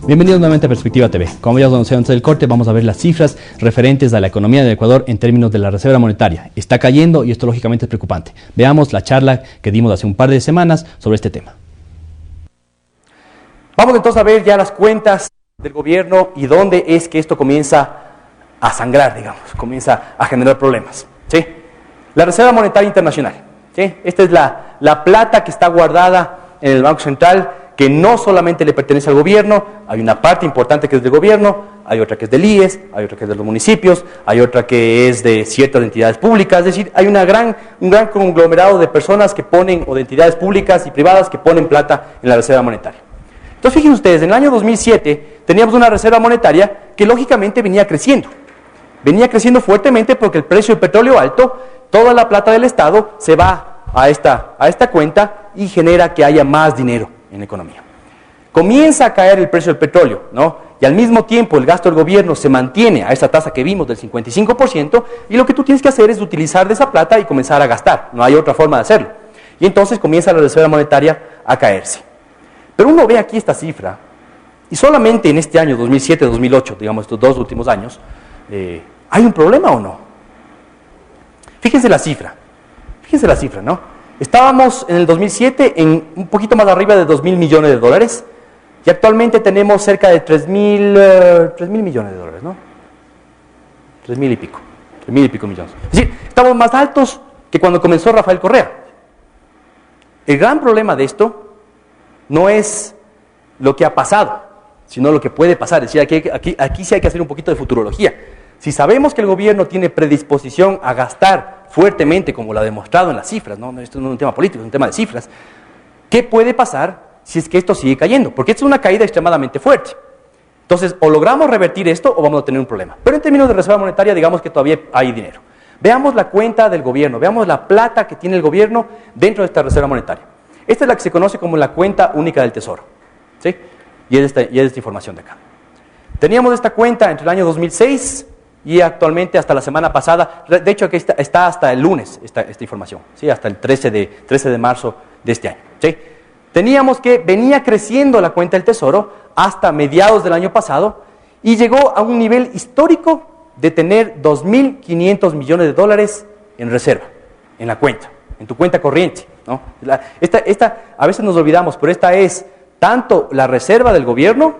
Bienvenidos nuevamente a Perspectiva TV. Como ya os anuncié antes del corte, vamos a ver las cifras referentes a la economía del Ecuador en términos de la reserva monetaria. Está cayendo y esto lógicamente es preocupante. Veamos la charla que dimos hace un par de semanas sobre este tema. Vamos entonces a ver ya las cuentas del gobierno y dónde es que esto comienza a sangrar, digamos, comienza a generar problemas. ¿Sí? La Reserva Monetaria Internacional. ¿Sí? Esta es la plata que está guardada en el Banco Central, que no solamente le pertenece al gobierno, hay una parte importante que es del gobierno, hay otra que es del IES, hay otra que es de los municipios, hay otra que es de ciertas entidades públicas, es decir, hay un gran conglomerado de personas que ponen, o de entidades públicas y privadas que ponen plata en la Reserva Monetaria. Entonces fíjense ustedes, en el año 2007 teníamos una Reserva Monetaria que lógicamente venía creciendo fuertemente porque el precio del petróleo alto, toda la plata del Estado se va a esta cuenta y genera que haya más dinero en la economía. Comienza a caer el precio del petróleo, ¿no? Y al mismo tiempo el gasto del gobierno se mantiene a esa tasa que vimos del 55%, y lo que tú tienes que hacer es utilizar de esa plata y comenzar a gastar, no hay otra forma de hacerlo. Y entonces comienza la Reserva Monetaria a caerse. Pero uno ve aquí esta cifra, y solamente en este año 2007-2008, digamos estos dos últimos años, ¿hay un problema o no? Fíjense la cifra, ¿no? Estábamos en el 2007 en un poquito más arriba de 2.000 millones de dólares y actualmente tenemos cerca de 3.000 millones de dólares, ¿no? 3.000 y pico millones. Es decir, estamos más altos que cuando comenzó Rafael Correa. El gran problema de esto no es lo que ha pasado, sino lo que puede pasar. Es decir, aquí sí hay que hacer un poquito de futurología. Si sabemos que el gobierno tiene predisposición a gastar fuertemente, como lo ha demostrado en las cifras, ¿no? Esto no es un tema político, es un tema de cifras, ¿qué puede pasar si es que esto sigue cayendo? Porque esto es una caída extremadamente fuerte. Entonces, o logramos revertir esto o vamos a tener un problema. Pero en términos de reserva monetaria, digamos que todavía hay dinero. Veamos la cuenta del gobierno, veamos la plata que tiene el gobierno dentro de esta reserva monetaria. Esta es la que se conoce como la cuenta única del tesoro, ¿sí? Y es esta información de acá. Teníamos esta cuenta entre el año 2006 y actualmente hasta la semana pasada, de hecho aquí está hasta el lunes esta información, ¿sí? Hasta el 13 de marzo de este año, ¿sí? Teníamos que venía creciendo la cuenta del tesoro hasta mediados del año pasado y llegó a un nivel histórico de tener 2.500 millones de dólares en reserva, en la cuenta, en tu cuenta corriente, ¿no? Esta a veces nos olvidamos, pero esta es tanto la reserva del gobierno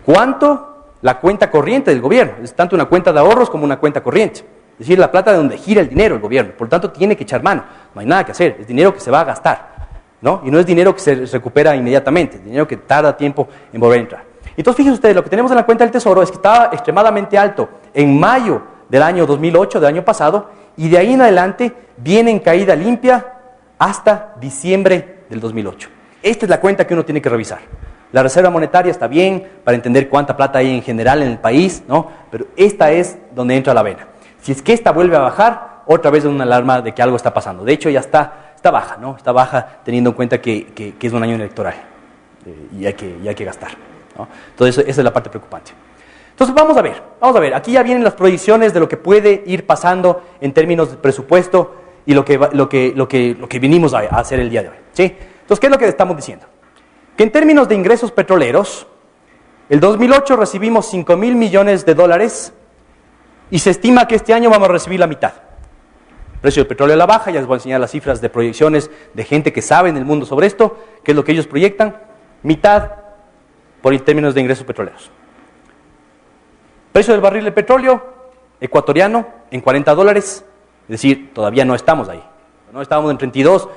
cuanto la cuenta corriente del gobierno. Es tanto una cuenta de ahorros como una cuenta corriente. Es decir, la plata de donde gira el dinero el gobierno. Por lo tanto, tiene que echar mano. No hay nada que hacer. Es dinero que se va a gastar, ¿no? Y no es dinero que se recupera inmediatamente. Es dinero que tarda tiempo en volver a entrar. Entonces, fíjense ustedes, lo que tenemos en la cuenta del tesoro es que estaba extremadamente alto en mayo del año 2008, del año pasado, y de ahí en adelante viene en caída limpia hasta diciembre del 2008. Esta es la cuenta que uno tiene que revisar. La reserva monetaria está bien para entender cuánta plata hay en general en el país, ¿no? Pero esta es donde entra la vena. Si es que esta vuelve a bajar, otra vez es una alarma de que algo está pasando. De hecho, ya está baja, ¿no? Está baja teniendo en cuenta que es un año electoral y hay que gastar, ¿no? Entonces, esa es la parte preocupante. Entonces, vamos a ver. Aquí ya vienen las proyecciones de lo que puede ir pasando en términos de presupuesto y lo que vinimos a hacer el día de hoy, ¿sí? Entonces, ¿qué es lo que estamos diciendo? Que en términos de ingresos petroleros, el 2008 recibimos 5.000 millones de dólares y se estima que este año vamos a recibir la mitad. El precio del petróleo a la baja, ya les voy a enseñar las cifras de proyecciones de gente que sabe en el mundo sobre esto, qué es lo que ellos proyectan, mitad por en términos de ingresos petroleros. Precio del barril de petróleo ecuatoriano en $40, es decir, todavía no estamos ahí, no estábamos en 32.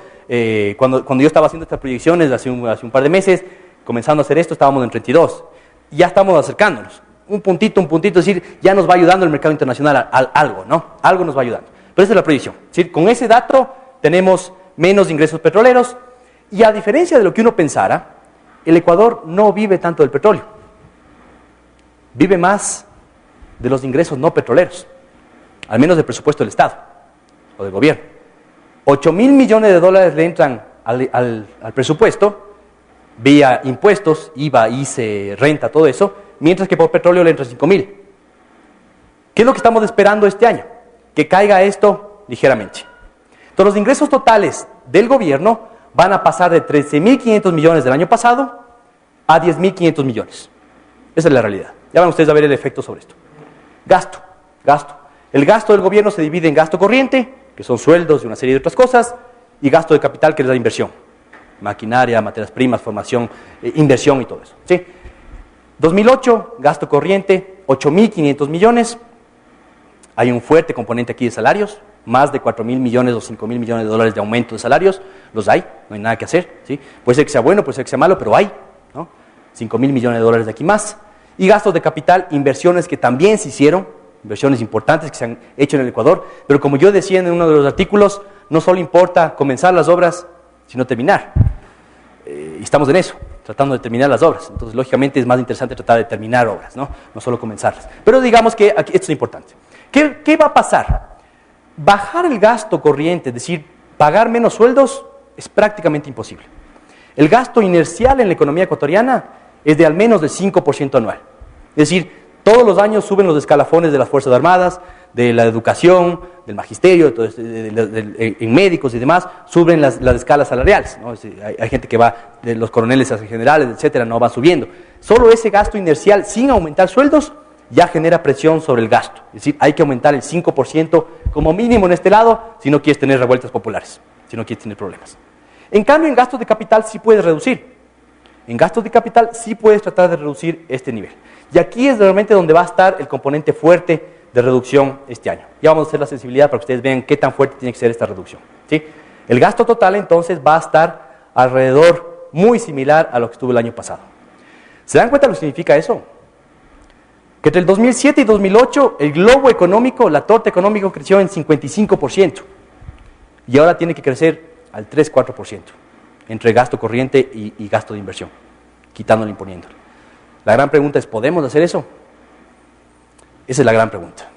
Cuando yo estaba haciendo estas proyecciones hace un par de meses, comenzando a hacer esto, estábamos en 32. Ya estamos acercándonos. Un puntito, es decir, ya nos va ayudando el mercado internacional a algo, ¿no? Algo nos va ayudando. Pero esa es la proyección. Es decir, con ese dato tenemos menos ingresos petroleros y a diferencia de lo que uno pensara, el Ecuador no vive tanto del petróleo. Vive más de los ingresos no petroleros, al menos del presupuesto del Estado o del gobierno. 8.000 millones de dólares le entran al presupuesto vía impuestos, IVA, ICE, renta, todo eso, mientras que por petróleo le entran 5.000. ¿Qué es lo que estamos esperando este año? Que caiga esto ligeramente. Entonces los ingresos totales del gobierno van a pasar de 13.500 millones del año pasado a 10.500 millones. Esa es la realidad. Ya van ustedes a ver el efecto sobre esto. Gasto. El gasto del gobierno se divide en gasto corriente, que son sueldos y una serie de otras cosas, y gasto de capital, que es la inversión. Maquinaria, materias primas, formación, inversión y todo eso. ¿Sí? 2008, gasto corriente, 8.500 millones. Hay un fuerte componente aquí de salarios, más de 4.000 millones o 5.000 millones de dólares de aumento de salarios. Los hay, no hay nada que hacer. ¿Sí? Puede ser que sea bueno, puede ser que sea malo, pero hay, ¿no? 5.000 millones de dólares de aquí más. Y gastos de capital, inversiones que también se hicieron, inversiones importantes que se han hecho en el Ecuador, pero como yo decía en uno de los artículos, no solo importa comenzar las obras, sino terminar. Y estamos en eso, tratando de terminar las obras. Entonces, lógicamente, es más interesante tratar de terminar obras, no solo comenzarlas. Pero digamos que aquí, esto es importante. ¿Qué va a pasar? Bajar el gasto corriente, es decir, pagar menos sueldos, es prácticamente imposible. El gasto inercial en la economía ecuatoriana es de al menos del 5% anual. Es decir, todos los años suben los escalafones de las Fuerzas Armadas, de la educación, del magisterio, en médicos y demás, suben las escalas salariales, ¿no? Hay gente que va de los coroneles a generales, etcétera, no va subiendo. Solo ese gasto inercial, sin aumentar sueldos, ya genera presión sobre el gasto. Es decir, hay que aumentar el 5% como mínimo en este lado, si no quieres tener revueltas populares, si no quieres tener problemas. En cambio, en gastos de capital sí puedes reducir. En gastos de capital sí puedes tratar de reducir este nivel. Y aquí es realmente donde va a estar el componente fuerte de reducción este año. Ya vamos a hacer la sensibilidad para que ustedes vean qué tan fuerte tiene que ser esta reducción. ¿Sí? El gasto total entonces va a estar alrededor muy similar a lo que estuvo el año pasado. ¿Se dan cuenta lo que significa eso? Que entre el 2007 y 2008 el globo económico, la torta económica creció en 55% y ahora tiene que crecer al 3-4% entre gasto corriente y gasto de inversión, quitándole y imponiéndole. La gran pregunta es, ¿podemos hacer eso? Esa es la gran pregunta.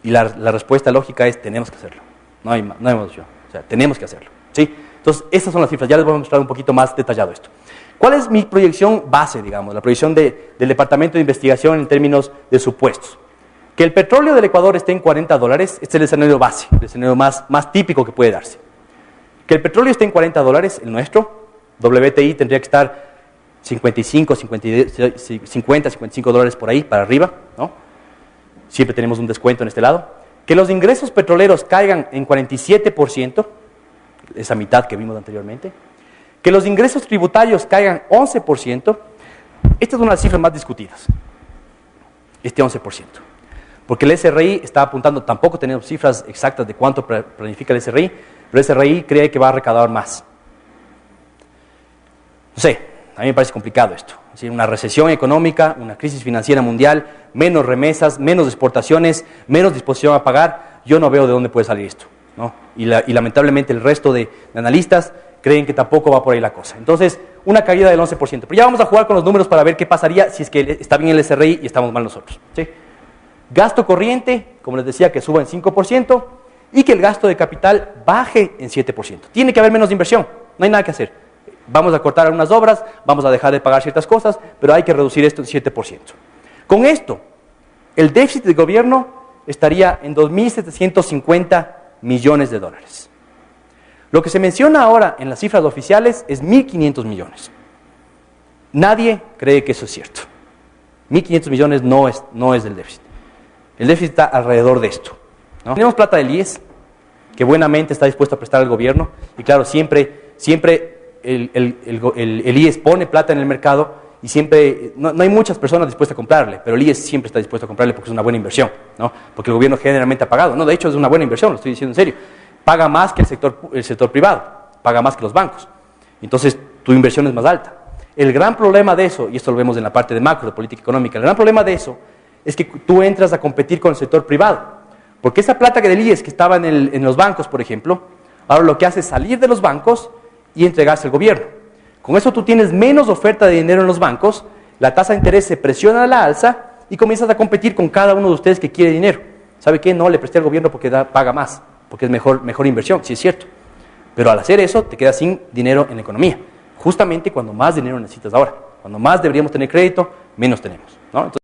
Y la respuesta lógica es, tenemos que hacerlo. No hay opción. O sea, tenemos que hacerlo. ¿Sí? Entonces, estas son las cifras. Ya les voy a mostrar un poquito más detallado esto. ¿Cuál es mi proyección base, digamos? La proyección del Departamento de Investigación en términos de supuestos. Que el petróleo del Ecuador esté en $40, este es el escenario base, el escenario más típico que puede darse. Que el petróleo esté en $40, el nuestro, WTI tendría que estar 50, 55 dólares por ahí, para arriba, ¿no? Siempre tenemos un descuento en este lado. Que los ingresos petroleros caigan en 47%, esa mitad que vimos anteriormente. Que los ingresos tributarios caigan 11%. Esta es una de las cifras más discutidas, este 11%. Porque el SRI está apuntando, tampoco tenemos cifras exactas de cuánto planifica el SRI, pero el SRI cree que va a recaudar más. No sé, a mí me parece complicado esto. Es decir, una recesión económica, una crisis financiera mundial, menos remesas, menos exportaciones, menos disposición a pagar, yo no veo de dónde puede salir esto, ¿no? Y lamentablemente el resto de analistas creen que tampoco va por ahí la cosa. Entonces, una caída del 11%. Pero ya vamos a jugar con los números para ver qué pasaría si es que está bien el SRI y estamos mal nosotros, ¿sí? Gasto corriente, como les decía, que suba en 5% y que el gasto de capital baje en 7%. Tiene que haber menos inversión, no hay nada que hacer. Vamos a cortar algunas obras, vamos a dejar de pagar ciertas cosas, pero hay que reducir esto en 7%. Con esto, el déficit del gobierno estaría en 2.750 millones de dólares. Lo que se menciona ahora en las cifras oficiales es 1.500 millones. Nadie cree que eso es cierto. 1.500 millones no es del déficit. El déficit está alrededor de esto, ¿no? Tenemos plata del IES, que buenamente está dispuesto a prestar al gobierno, y claro, siempre el IES pone plata en el mercado, y siempre, no hay muchas personas dispuestas a comprarle, pero el IES siempre está dispuesto a comprarle porque es una buena inversión, ¿no? Porque el gobierno generalmente ha pagado, no, de hecho es una buena inversión, lo estoy diciendo en serio, paga más que el sector privado, paga más que los bancos, entonces tu inversión es más alta. El gran problema de eso, y esto lo vemos en la parte de macro, de política económica, el gran problema de eso es que tú entras a competir con el sector privado, porque esa plata que del IES que estaba en los bancos, por ejemplo, ahora lo que hace es salir de los bancos y entregarse al gobierno. Con eso tú tienes menos oferta de dinero en los bancos, la tasa de interés se presiona a la alza y comienzas a competir con cada uno de ustedes que quiere dinero. ¿Sabe qué? No, le presté al gobierno porque paga más, porque es mejor inversión, sí es cierto. Pero al hacer eso te quedas sin dinero en la economía, justamente cuando más dinero necesitas ahora. Cuando más deberíamos tener crédito, menos tenemos, ¿no? Entonces,